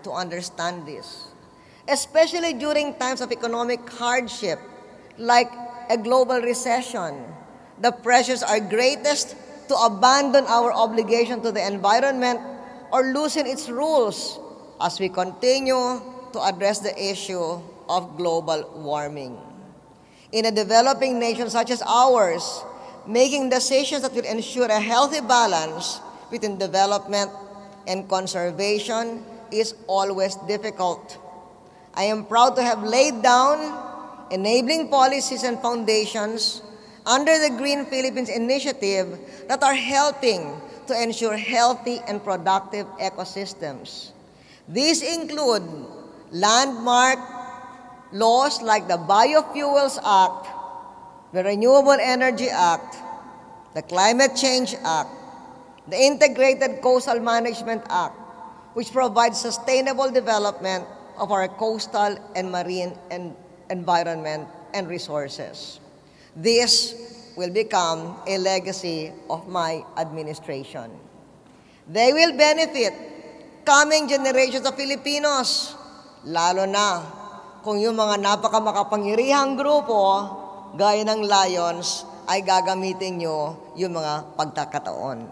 to understand this, especially during times of economic hardship, like a global recession. The pressures are greatest to abandon our obligation to the environment or loosen its rules as we continue to address the issue of global warming. In a developing nation such as ours, making decisions that will ensure a healthy balance between development and conservation is always difficult. I am proud to have laid down enabling policies and foundations under the Green Philippines Initiative that are helping to ensure healthy and productive ecosystems. These include landmark laws like the Biofuels Act, the Renewable Energy Act, the Climate Change Act, the Integrated Coastal Management Act, which provides sustainable development of our coastal and marine environment and resources. This will become a legacy of my administration. They will benefit coming generations of Filipinos, lalo na kung yung mga napakamakapangyarihang grupo, gaya ng Lions, ay gagamitin nyo yung mga pagkakataon.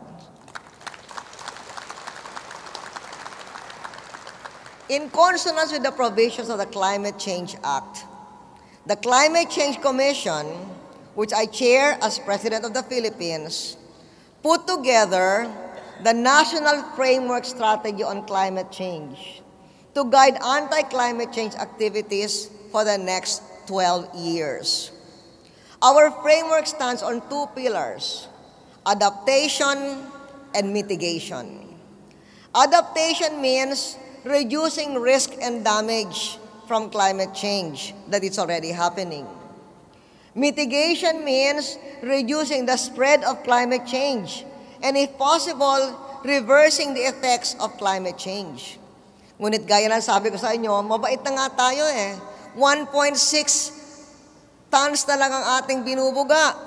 In consonance with the provisions of the Climate Change Act, the Climate Change Commission, which I chair as President of the Philippines, put together the National Framework Strategy on Climate Change to guide anti-climate change activities for the next 12 years. Our framework stands on two pillars: adaptation and mitigation. Adaptation means reducing risk and damage from climate change that is already happening. Mitigation means reducing the spread of climate change and, if possible, reversing the effects of climate change. Ngunit gaya ng sabi ko sa inyo, mabait na nga tayo eh. 1.6 tons na lang ang ating binubuga.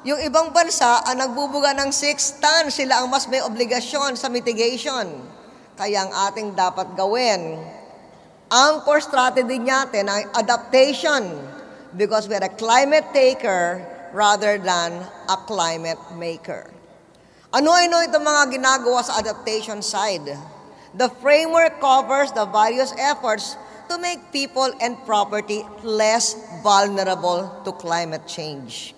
Yung ibang bansa ang nagbubuga ng 6 tons. Sila ang mas may obligasyon sa mitigation. Kaya ang ating dapat gawin, ang core strategy natin ay adaptation, because we are a climate taker rather than a climate maker. Ano-ano itong mga ginagawa sa adaptation side? The framework covers the various efforts to make people and property less vulnerable to climate change,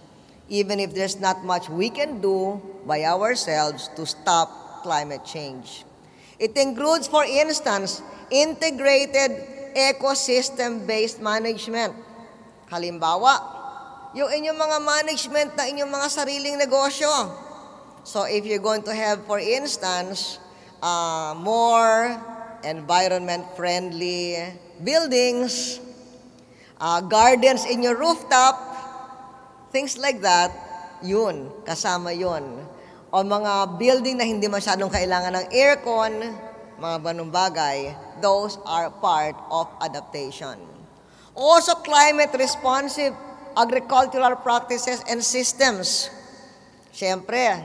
even if there's not much we can do by ourselves to stop climate change. It includes, for instance, integrated ecosystem-based management. Halimbawa, yung inyong mga management na inyong mga sariling negosyo. So if you're going to have, for instance, more environment-friendly buildings, gardens in your rooftop, things like that, yun, kasama yun. O mga building na hindi masyadong kailangan ng aircon, mga ganung bagay, those are part of adaptation. Also, climate-responsive agricultural practices and systems. Siyempre,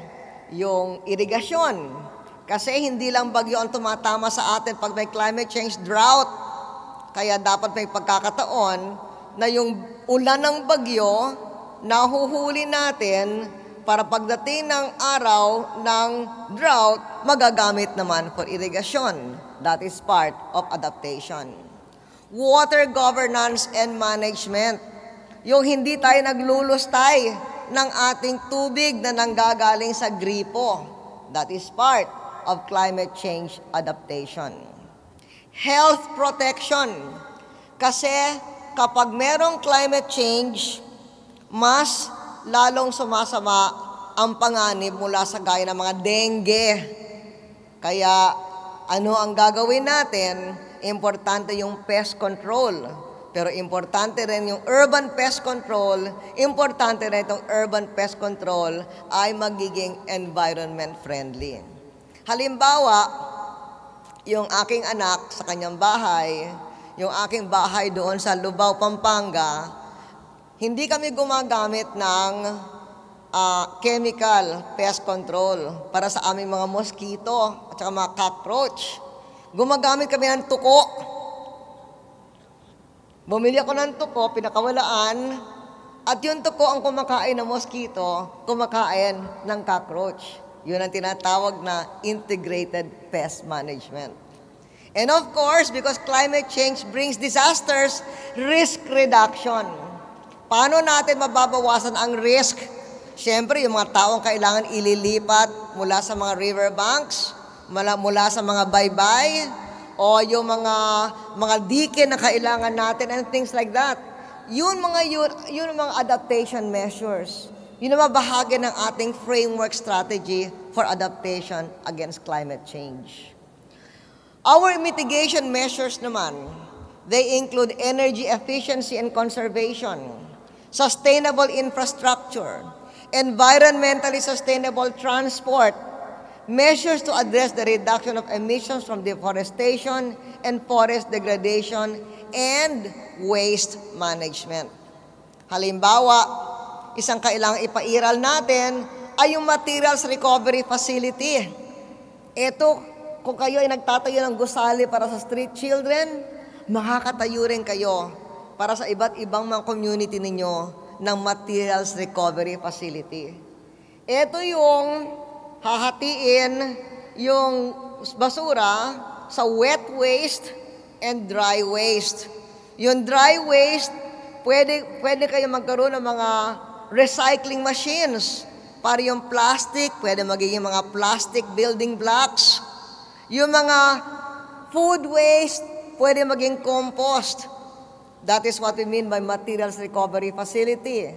yung irigasyon. Kasi hindi lang bagyo ang tumatama sa atin pag may climate change, drought. Kaya dapat may pagkakataon na yung ulan ng bagyo, nahuhuli natin para pagdating ng araw ng drought, magagamit naman for irrigation. That is part of adaptation. Water governance and management. Yung hindi tayo naglulustay ng ating tubig na nanggagaling sa gripo. That is part of climate change adaptation. Health protection. Kasi kapag merong climate change, mas lalong sumasama ang panganib mula sa gaya ng mga dengue. Kaya ano ang gagawin natin? Importante yung pest control. Pero importante rin yung urban pest control. Importante rin itong urban pest control ay magiging environment friendly. Halimbawa, yung aking anak sa kanyang bahay, yung aking bahay doon sa Lubao, Pampanga, hindi kami gumagamit ng chemical pest control para sa aming mga mosquito at saka mga cockroach. Gumagamit kami ng tuko. Bumili ako ng tuko, pinakawalaan, at yung tuko ang kumakain ng mosquito, kumakain ng cockroach. Yun ang tinatawag na integrated pest management. And of course, because climate change brings disasters, risk reduction. Paano natin mababawasan ang risk? Siyempre, yung mga taong kailangan ililipat mula sa mga riverbanks, mula sa mga baybay, o yung mga dike na kailangan natin and things like that. Yun ang mga adaptation measures. Yun ang bahagi ng ating framework strategy for adaptation against climate change. Our mitigation measures naman, they include energy efficiency and conservation, sustainable infrastructure, environmentally sustainable transport, measures to address the reduction of emissions from deforestation and forest degradation, and waste management. Halimbawa, isang kailangang ipairal natin ay yung materials recovery facility. Ito, kung kayo ay nagtatayo ng gusali para sa street children, makakatayo rin kayo para sa iba't ibang mga community ninyo ng materials recovery facility. Ito yung hahatiin yung basura sa wet waste and dry waste. Yung dry waste, pwede kayo magkaroon ng mga recycling machines para yung plastic, pwede magiging mga plastic building blocks. Yung mga food waste, pwede maging compost. That is what we mean by materials recovery facility.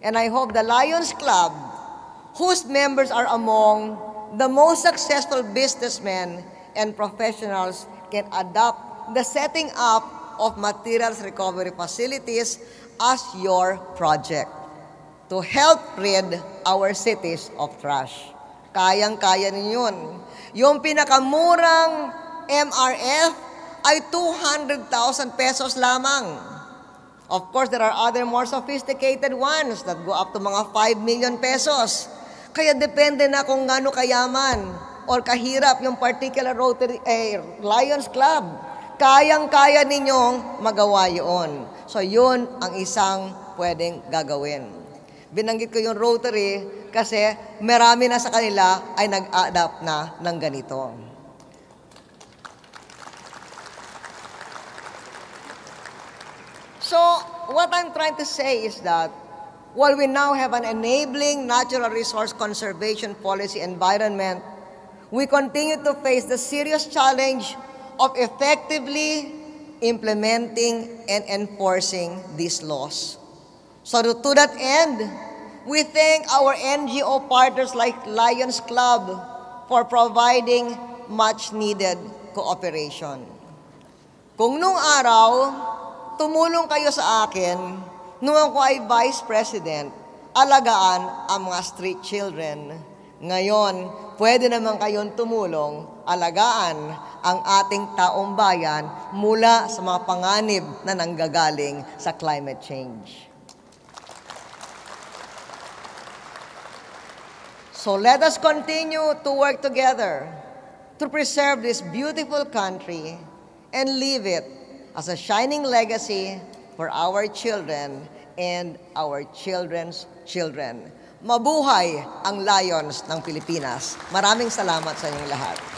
And I hope the Lions Club, whose members are among the most successful businessmen and professionals, can adopt the setting up of materials recovery facilities as your project to help rid our cities of trash. Kayang-kaya ninyo yun. Yung pinakamurang MRF ay 200,000 pesos lamang. Of course, there are other more sophisticated ones that go up to mga 5 million pesos. Kaya depende na kung gaano kayaman or kahirap yung particular Lions Club. Kayang-kaya ninyong magawa yun. So yun ang isang pwedeng gagawin. Binanggit ko yung Rotary kasi marami na sa kanila ay nag-adapt na ng ganito. So, what I'm trying to say is that while we now have an enabling natural resource conservation policy environment, we continue to face the serious challenge of effectively implementing and enforcing these laws. So to that end, we thank our NGO partners like Lions Club for providing much-needed cooperation. Kung nung araw, tumulong kayo sa akin, nung ako ay Vice President, alagaan ang mga street children. Ngayon, pwede naman kayong tumulong, alagaan ang ating taong bayan mula sa mga panganib na nanggagaling sa climate change. So let us continue to work together to preserve this beautiful country and leave it as a shining legacy for our children and our children's children. Mabuhay ang Lions ng Pilipinas. Maraming salamat sa inyong lahat.